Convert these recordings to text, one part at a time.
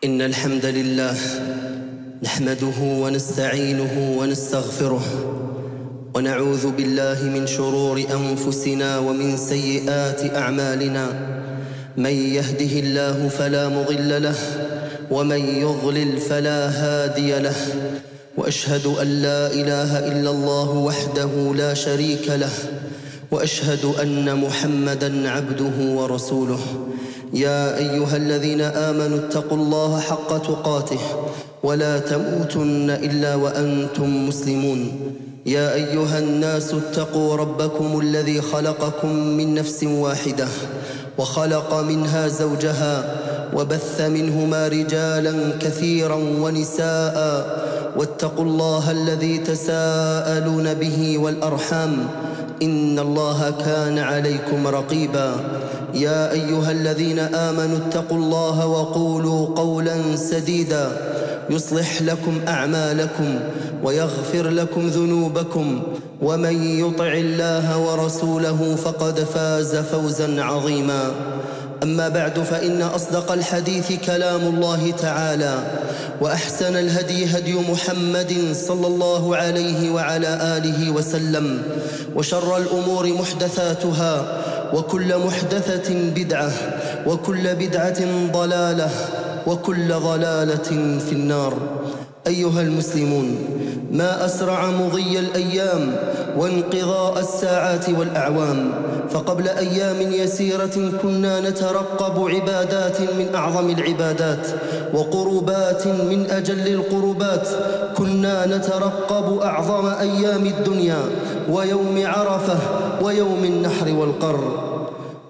إن الحمد لله نحمده ونستعينه ونستغفره ونعوذ بالله من شرور أنفسنا ومن سيئات أعمالنا. من يهده الله فلا مضل له ومن يضلل فلا هادي له، وأشهد أن لا إله إلا الله وحده لا شريك له، وأشهد أن محمدًا عبده ورسوله. يا أيها الذين آمنوا اتقوا الله حق تقاته ولا تموتن إلا وأنتم مسلمون. يا أيها الناس اتقوا ربكم الذي خلقكم من نفس واحدة وخلق منها زوجها وبث منهما رجالا كثيرا ونساء، واتقوا الله الذي تساءلون به والأرحام، إن الله كان عليكم رقيبا. يا أيها الذين آمنوا اتقوا الله وقولوا قولا سديدا يصلح لكم أعمالكم ويغفر لكم ذنوبكم، ومن يطع الله ورسوله فقد فاز فوزا عظيما. أما بعد، فإن أصدق الحديث كلام الله تعالى، وأحسن الهدي هدي محمد صلى الله عليه وعلى آله وسلم، وشر الأمور محدثاتها، وكل محدثة بدعة، وكل بدعة ضلالة، وكل ضلالة في النار. أيها المسلمون، ما أسرع مضي الأيام وانقضاء الساعات والأعوام، فقبل أيام يسيرة كنا نترقب عبادات من أعظم العبادات وقربات من أجل القربات. كنا نترقب أعظم أيام الدنيا ويوم عرفة ويوم النحر والقر.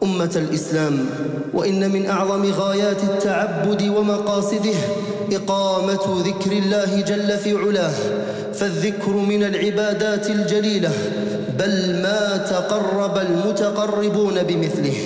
أمة الإسلام، وإن من أعظم غايات التعبد ومقاصده إقامة ذكر الله جل في علاه، فالذكر من العبادات الجليلة، بل ما تقرب المتقربون بمثله.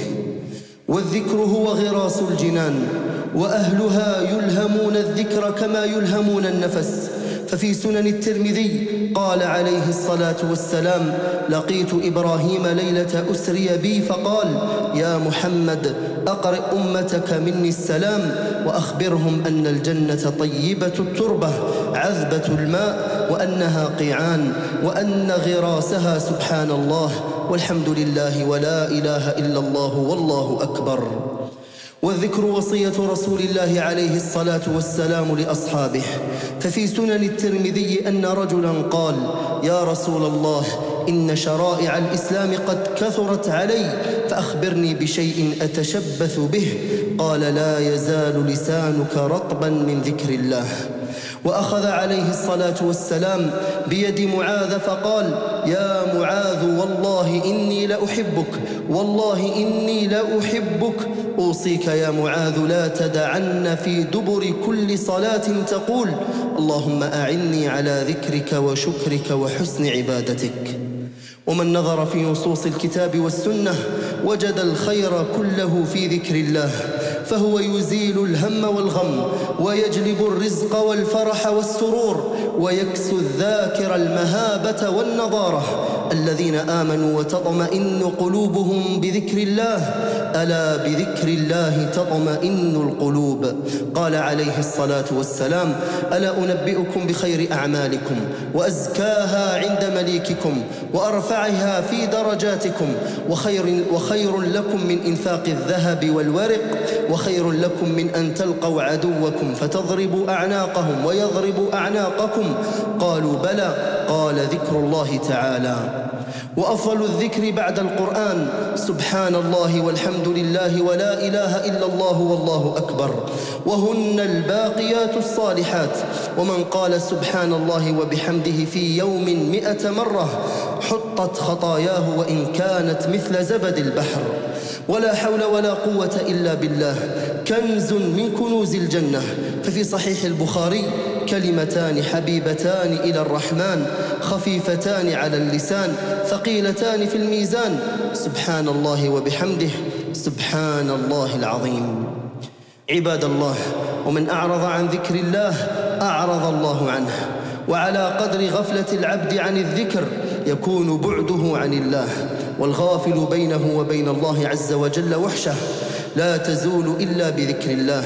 والذكر هو غراس الجنان، وأهلها يلهمون الذكر كما يلهمون النفس. ففي سنن الترمذي قال عليه الصلاة والسلام: لقيت إبراهيم ليلة أسري بي فقال: يا محمد، أقرئ أمتك مني السلام، وأخبرهم أن الجنة طيبة التربة عذبة الماء، وأنها قيعان، وأن غراسها سبحان الله والحمد لله ولا إله إلا الله والله أكبر. والذكر وصية رسول الله عليه الصلاة والسلام لأصحابه. ففي سنن الترمذي أن رجلا قال: يا رسول الله، إن شرائع الإسلام قد كثرت علي، فأخبرني بشيء أتشبث به. قال: لا يزال لسانك رطبا من ذكر الله. وأخذ عليه الصلاة والسلام بيد معاذ فقال: يا معاذ، والله إني لأحبك، والله إني لأحبك. أوصيك يا معاذ لا تدعن في دبر كل صلاة تقول: اللهم أعني على ذكرك وشكرك وحسن عبادتك. ومن نظر في نصوص الكتاب والسنة وجد الخير كله في ذكر الله، فهو يزيل الهم والغم، ويجلب الرزق والفرح والسرور، ويكسو الذاكر المهابة والنضارة. الذين آمنوا وتطمئن قلوبهم بذكر الله، ألا بذكر الله تطمئن القلوب. قال عليه الصلاة والسلام: ألا أنبئكم بخير أعمالكم وأزكاها عند مليككم وأرفعها في درجاتكم، وخير لكم من إنفاق الذهب والورق، وخير لكم من أن تلقوا عدوكم فتضربوا أعناقهم ويضربوا أعناقكم. قالوا: بلى. قال: ذكر الله تعالى. وأفضل الذكر بعد القرآن سبحان الله والحمد لله ولا إله إلا الله والله أكبر، وهن الباقيات الصالحات. ومن قال سبحان الله وبحمده في يوم 100 مرة حطت خطاياه وإن كانت مثل زبد البحر. ولا حول ولا قوة إلا بالله، كنز من كنوز الجنة. ففي صحيح البخاري: كلمتان حبيبتان إلى الرحمن، خفيفتان على اللسان، ثقيلتان في الميزان، سبحان الله وبحمده، سبحان الله العظيم. عباد الله، ومن أعرض عن ذكر الله أعرض الله عنه. وعلى قدر غفلة العبد عن الذكر يكون بعده عن الله، والغافل بينه وبين الله عز وجل وحشه لا تزول إلا بذكر الله.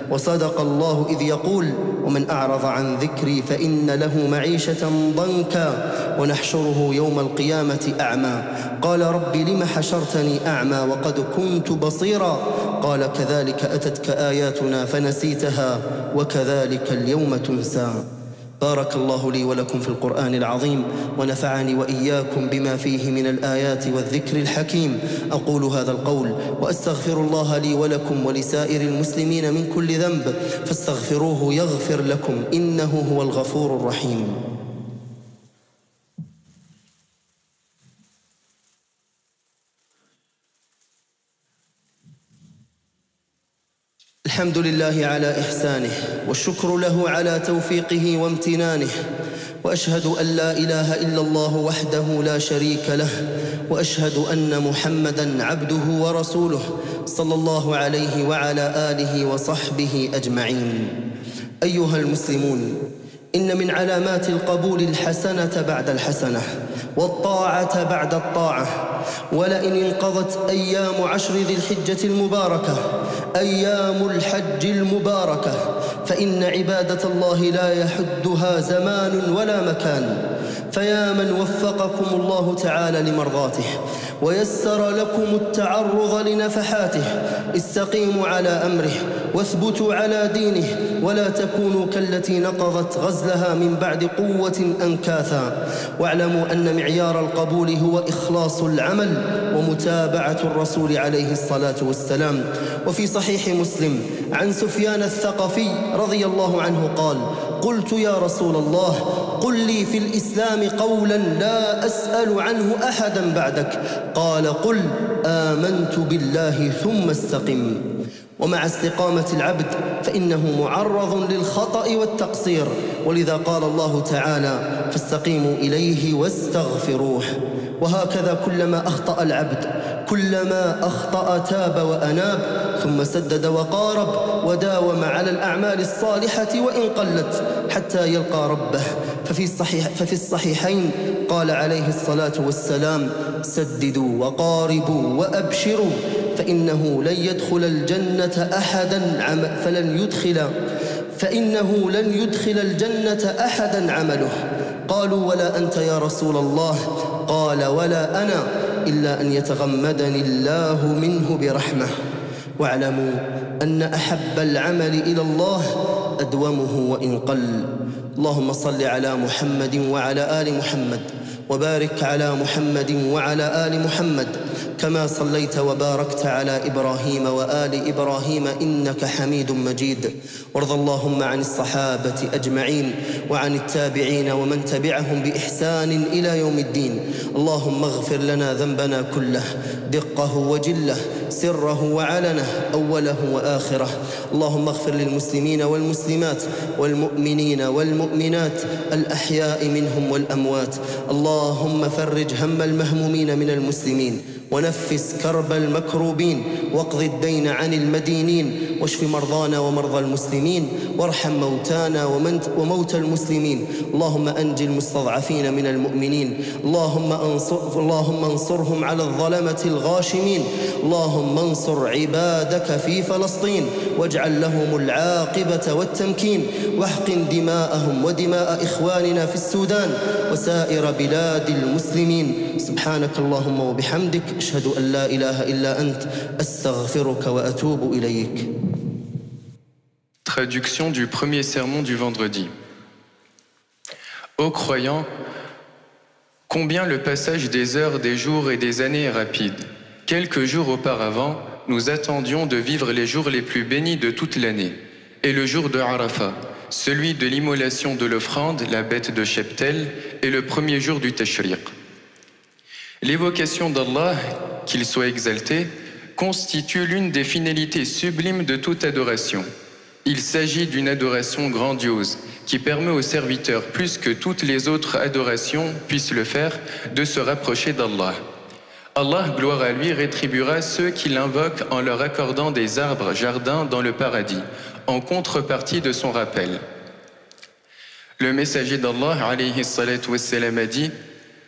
وصدق الله إذ يقول ومن أعرض عن ذكري فإن له معيشة ضنكا ونحشره يوم القيامة أعمى قال رب لم حشرتني أعمى وقد كنت بصيرا قال كذلك أتتك آياتنا فنسيتها وكذلك اليوم تنسى. بارك الله لي ولكم في القرآن العظيم ونفعني وإياكم بما فيه من الآيات والذكر الحكيم. أقول هذا القول وأستغفر الله لي ولكم ولسائر المسلمين من كل ذنب فاستغفروه يغفر لكم إنه هو الغفور الرحيم. الحمد لله على إحسانه والشكر له على توفيقه وامتنانه وأشهد أن لا إله إلا الله وحده لا شريك له وأشهد أن محمدًا عبده ورسوله صلى الله عليه وعلى آله وصحبه أجمعين. أيها المسلمون، إن من علامات القبول الحسنة بعد الحسنة والطاعة بعد الطاعة. ولئن انقضت أيام عشر ذي الحجة المباركة أيام الحج المباركة فإن عبادة الله لا يحدها زمان ولا مكان. فيا من وفقكم الله تعالى لمرضاته ويسر لكم التعرض لنفحاته استقيموا على أمره واثبتوا على دينه ولا تكونوا كالتي نقضت غزلها من بعد قوة أنكاثا. واعلموا أن معيار القبول هو إخلاص العمل ومتابعة الرسول عليه الصلاة والسلام. وفي صحيح مسلم عن سفيان الثقفي رضي الله عنه قال: قلت يا رسول الله قل لي في الإسلام قولا لا أسأل عنه أحدا بعدك. قال: قل آمنت بالله ثم استقم. ومع استقامة العبد فإنه معرض للخطأ والتقصير، ولذا قال الله تعالى: فاستقيموا إليه واستغفروه. وهكذا كلما أخطأ العبد كلما أخطأ تاب وأناب ثم سدد وقارب وداوم على الأعمال الصالحة وإن قلت حتى يلقى ربه. ففي الصحيحين قال عليه الصلاة والسلام: سددوا وقاربوا وأبشروا فإنه لن يدخل الجنة أحدا عمله. قالوا: ولا أنت يا رسول الله؟ قال: ولا أنا إلا أن يتغمدني الله منه برحمة. واعلموا أن أحب العمل إلى الله أدومه وإن قل. اللهم صل على محمد وعلى آل محمد وبارك على محمد وعلى آل محمد كما صليت وباركت على إبراهيم وآل إبراهيم إنك حميد مجيد. وارض اللهم عن الصحابة أجمعين وعن التابعين ومن تبعهم بإحسان إلى يوم الدين. اللهم اغفر لنا ذنبنا كله دقه وجله سره وعلنه أوله وآخره. اللهم اغفر للمسلمين والمسلمات والمؤمنين والمؤمنات الأحياء منهم والأموات. اللهم فرج هم المهمومين من المسلمين ونفس كرب المكروبين واقض الدين عن المدينين واشف مرضانا ومرضى المسلمين وارحم موتانا وموتى المسلمين. اللهم أنج المستضعفين من المؤمنين. اللهم انصرهم على الظلمة الغاشمين. اللهم انصر عبادك في فلسطين واجعل لهم العاقبة والتمكين واحقن دماءهم ودماء إخواننا في السودان وسائر بلاد المسلمين. سبحانك اللهم وبحمدك أشهد أن لا إله إلا أنت أستغفرك وأتوب إليك. Traduction du premier sermon du vendredi. Ô croyants, combien le passage des heures, des jours et des années est rapide. Quelques jours auparavant, nous attendions de vivre les jours les plus bénis de toute l'année, et le jour de Arafat, celui de l'immolation de l'offrande, la bête de cheptel, et le premier jour du Tashriq. L'évocation d'Allah, qu'il soit exalté, constitue l'une des finalités sublimes de toute adoration. Il s'agit d'une adoration grandiose qui permet aux serviteurs, plus que toutes les autres adorations puissent le faire, de se rapprocher d'Allah. Allah, gloire à lui, rétribuera ceux qui l'invoquent en leur accordant des arbres, jardins dans le paradis, en contrepartie de son rappel. Le messager d'Allah, alayhi salatu wassalam, a dit: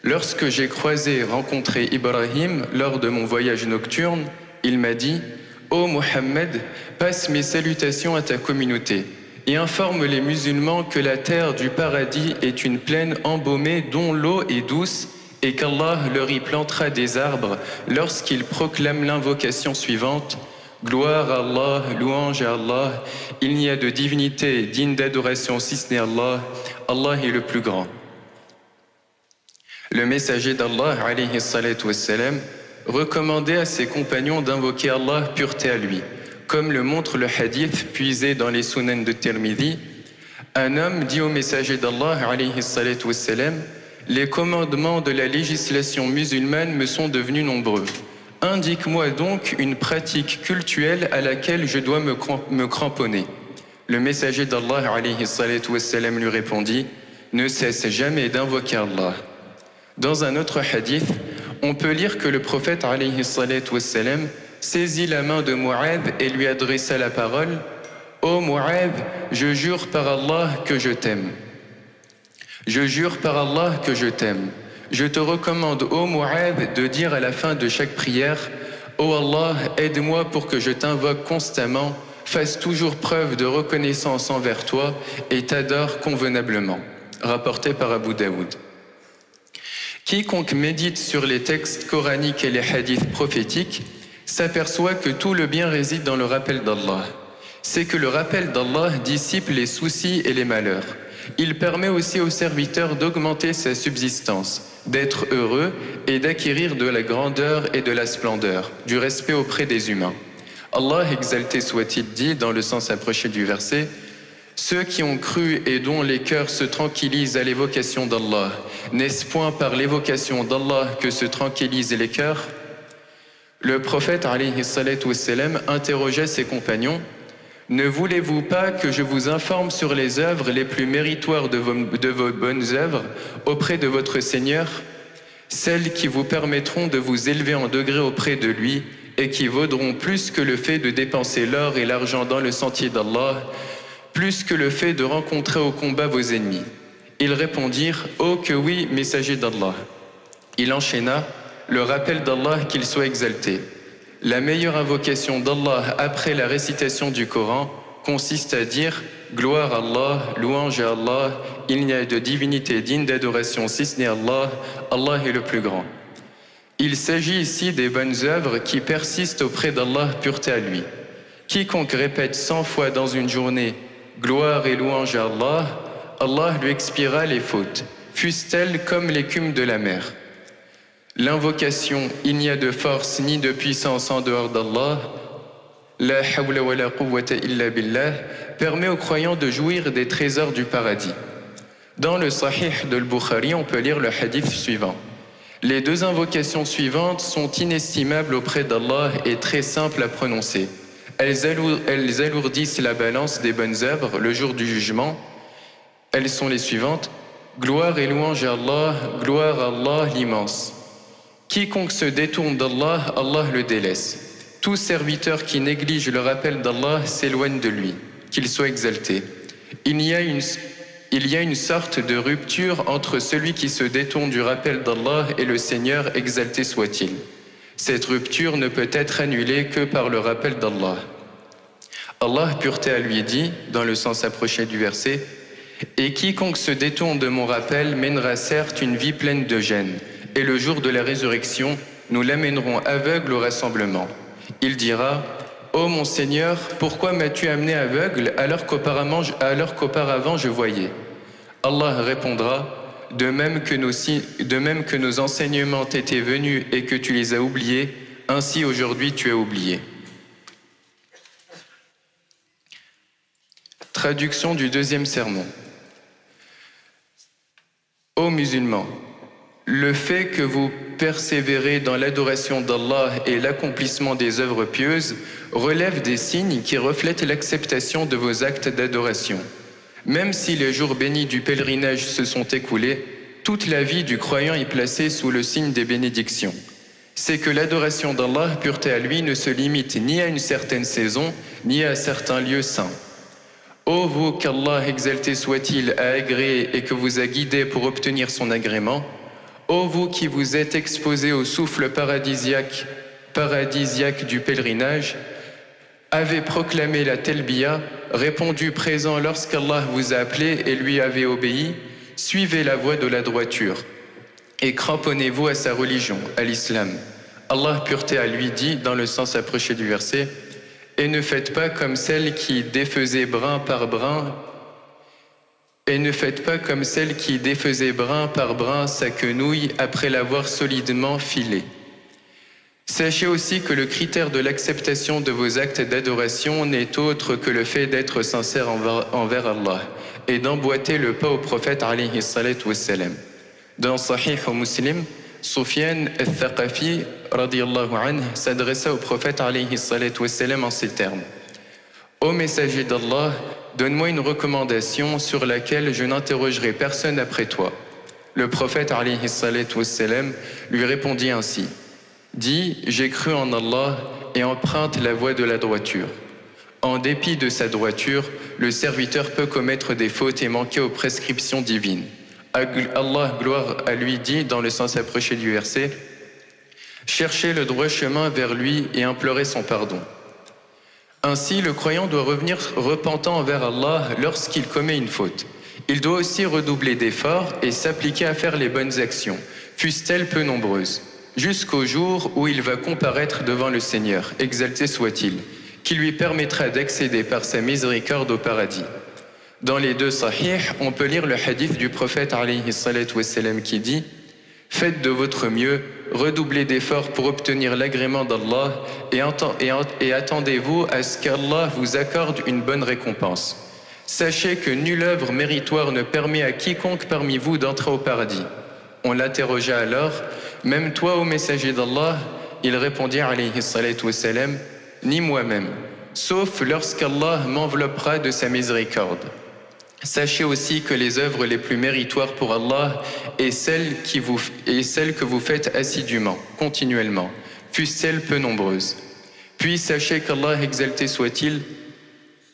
lorsque j'ai croisé et rencontré Ibrahim lors de mon voyage nocturne, il m'a dit: Ô Mohammed, passe mes salutations à ta communauté et informe les musulmans que la terre du paradis est une plaine embaumée dont l'eau est douce et qu'Allah leur y plantera des arbres lorsqu'ils proclament l'invocation suivante. Gloire à Allah, louange à Allah, il n'y a de divinité digne d'adoration si ce n'est Allah, Allah est le plus grand. Le messager d'Allah, alayhi salatu wassalam, recommandait à ses compagnons d'invoquer Allah pureté à lui. Comme le montre le hadith puisé dans les Sunan de Tirmidhi, un homme dit au messager d'Allah, alayhi salatu wassalam, « Les commandements de la législation musulmane me sont devenus nombreux. Indique-moi donc une pratique cultuelle à laquelle je dois me cramponner. » Le messager d'Allah, alayhi salatu wassalam, lui répondit, « Ne cesse jamais d'invoquer Allah. » Dans un autre hadith, on peut lire que le prophète, alayhi salatu wassalam, saisit la main de Mu'adh et lui adressa la parole. « Ô Mu'adh, je jure par Allah que je t'aime. Je jure par Allah que je t'aime. Je te recommande, ô Mu'adh, de dire à la fin de chaque prière « Ô Allah, aide-moi pour que je t'invoque constamment, fasse toujours preuve de reconnaissance envers toi et t'adore convenablement. » Rapporté par Abu Daoud. Quiconque médite sur les textes coraniques et les hadiths prophétiques s'aperçoit que tout le bien réside dans le rappel d'Allah. C'est que le rappel d'Allah dissipe les soucis et les malheurs. Il permet aussi aux serviteurs d'augmenter sa subsistance, d'être heureux et d'acquérir de la grandeur et de la splendeur, du respect auprès des humains. Allah, exalté soit-il, dit dans le sens approché du verset, « Ceux qui ont cru et dont les cœurs se tranquillisent à l'évocation d'Allah, n'est-ce point par l'évocation d'Allah que se tranquillisent les cœurs ?» Le prophète, alayhi salatu wassalam, interrogea ses compagnons, « Ne voulez-vous pas que je vous informe sur les œuvres les plus méritoires de vos bonnes œuvres auprès de votre Seigneur, celles qui vous permettront de vous élever en degré auprès de lui et qui vaudront plus que le fait de dépenser l'or et l'argent dans le sentier d'Allah, plus que le fait de rencontrer au combat vos ennemis. » Ils répondirent, « Oh que oui, messager d'Allah. » Il enchaîna, « Le rappel d'Allah qu'il soit exalté. La meilleure invocation d'Allah après la récitation du Coran consiste à dire « Gloire à Allah, louange à Allah, il n'y a de divinité digne d'adoration si ce n'est Allah, Allah est le plus grand. » Il s'agit ici des bonnes œuvres qui persistent auprès d'Allah pureté à lui. Quiconque répète 100 fois dans une journée « Gloire et louange à Allah », Allah lui expiera les fautes, fussent-elles comme l'écume de la mer. L'invocation « Il n'y a de force ni de puissance en dehors d'Allah » La hawla wa la quwwata illa billah permet aux croyants de jouir des trésors du paradis. Dans le Sahih de Al-Bukhari, on peut lire le hadith suivant. Les deux invocations suivantes sont inestimables auprès d'Allah et très simples à prononcer. Elles alourdissent la balance des bonnes œuvres le jour du jugement. Elles sont les suivantes. Gloire et louange à Allah, gloire à Allah l'immense. Quiconque se détourne d'Allah, Allah le délaisse. Tout serviteur qui néglige le rappel d'Allah s'éloigne de lui, qu'il soit exalté. Il y a une sorte de rupture entre celui qui se détourne du rappel d'Allah et le Seigneur, exalté soit-il. Cette rupture ne peut être annulée que par le rappel d'Allah. Allah, pureté à lui, dit, dans le sens approché du verset, « Et quiconque se détourne de mon rappel mènera certes une vie pleine de gêne, et le jour de la résurrection, nous l'amènerons aveugle au rassemblement. Il dira, « Ô mon Seigneur, pourquoi m'as-tu amené aveugle alors qu'auparavant je voyais ?» Allah répondra, de même que nos enseignements t'étaient venus et que tu les as oubliés, ainsi aujourd'hui tu as oublié. Traduction du deuxième sermon. Ô musulmans, le fait que vous persévérez dans l'adoration d'Allah et l'accomplissement des œuvres pieuses relève des signes qui reflètent l'acceptation de vos actes d'adoration. Même si les jours bénis du pèlerinage se sont écoulés, toute la vie du croyant est placée sous le signe des bénédictions. C'est que l'adoration d'Allah, pureté à lui, ne se limite ni à une certaine saison, ni à certains lieux saints. Ô vous qu'Allah, exalté soit-il, a agréé et que vous a guidé pour obtenir son agrément, ô vous qui vous êtes exposés au souffle paradisiaque du pèlerinage, avez proclamé la Telbiya, répondu présent lorsqu'Allah vous a appelé et lui avez obéi, suivez la voie de la droiture et cramponnez-vous à sa religion, à l'islam. Allah, pureté à lui, dit, dans le sens approché du verset, « Et ne faites pas comme celle qui défaisait brin par brin, sa quenouille après l'avoir solidement filée. » Sachez aussi que le critère de l'acceptation de vos actes d'adoration n'est autre que le fait d'être sincère envers Allah et d'emboîter le pas au prophète alayhi salatu wassalam. Dans Sahih Muslim, Sufyan al-Thaqafi radiyallahu anhu s'adressa au prophète alayhi salatu wassalam en ces termes. Ô messager d'Allah, donne-moi une recommandation sur laquelle je n'interrogerai personne après toi. Le prophète alayhi salatu wassalam lui répondit ainsi. Dis, j'ai cru en Allah et emprunte la voie de la droiture. En dépit de sa droiture, le serviteur peut commettre des fautes et manquer aux prescriptions divines. Allah, gloire à lui, dit dans le sens approché du verset, cherchez le droit chemin vers lui et implorez son pardon. Ainsi, le croyant doit revenir repentant envers Allah lorsqu'il commet une faute. Il doit aussi redoubler d'efforts et s'appliquer à faire les bonnes actions, fussent-elles peu nombreuses, jusqu'au jour où il va comparaître devant le Seigneur, exalté soit-il, qui lui permettra d'accéder par sa miséricorde au paradis. Dans les deux sahih, on peut lire le hadith du prophète alayhi salatu wassalam qui dit « Faites de votre mieux, redoublez d'efforts pour obtenir l'agrément d'Allah et attendez-vous à ce qu'Allah vous accorde une bonne récompense. Sachez que nulle œuvre méritoire ne permet à quiconque parmi vous d'entrer au paradis. » On l'interrogea alors, « Même toi, ô messager d'Allah ?» Il répondit alayhi salatu wassalam, « Ni moi-même, sauf lorsqu'Allah m'enveloppera de sa miséricorde. » Sachez aussi que les œuvres les plus méritoires pour Allah est celles que vous faites assidûment, continuellement, fussent-elles peu nombreuses. Puis sachez qu'Allah, exalté soit-il,